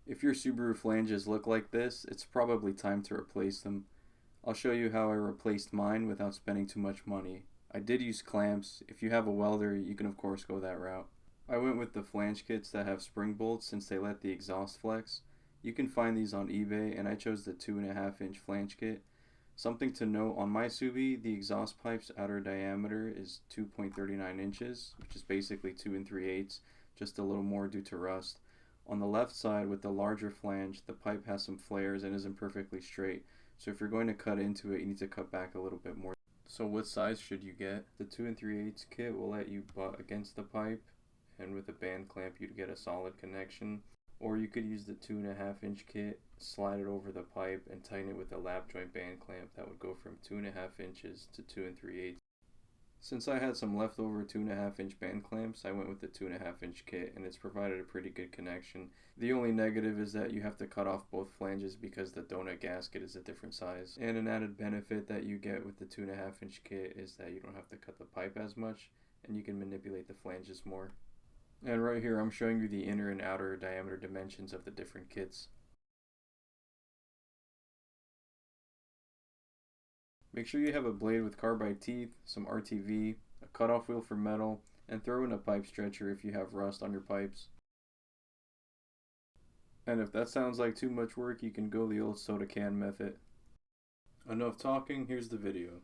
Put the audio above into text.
If your Subaru flanges look like this, it's probably time to replace them. I'll show you how I replaced mine without spending too much money. I did use clamps. If you have a welder, you can of course go that route. I went with the flange kits that have spring bolts since they let the exhaust flex. You can find these on eBay, and I chose the 2.5-inch flange kit. Something to note, on my Subi, the exhaust pipe's outer diameter is 2.39 inches, which is basically 2 3/8, just a little more due to rust. On the left side with the larger flange, the pipe has some flares and isn't perfectly straight, so if you're going to cut into it, you need to cut back a little bit more. So what size should you get? The 2 3/8 kit will let you butt against the pipe, and with a band clamp you'd get a solid connection. Or you could use the 2.5-inch kit, slide it over the pipe, and tighten it with a lap joint band clamp that would go from 2.5 inches to 2 3/8. Since I had some leftover 2.5-inch band clamps, I went with the 2.5-inch kit, and it's provided a pretty good connection. The only negative is that you have to cut off both flanges because the donut gasket is a different size. And an added benefit that you get with the 2.5-inch kit is that you don't have to cut the pipe as much, and you can manipulate the flanges more. And right here I'm showing you the inner and outer diameter dimensions of the different kits. Make sure you have a blade with carbide teeth, some RTV, a cutoff wheel for metal, and throw in a pipe stretcher if you have rust on your pipes. And if that sounds like too much work, you can go the old soda can method. Enough talking, here's the video.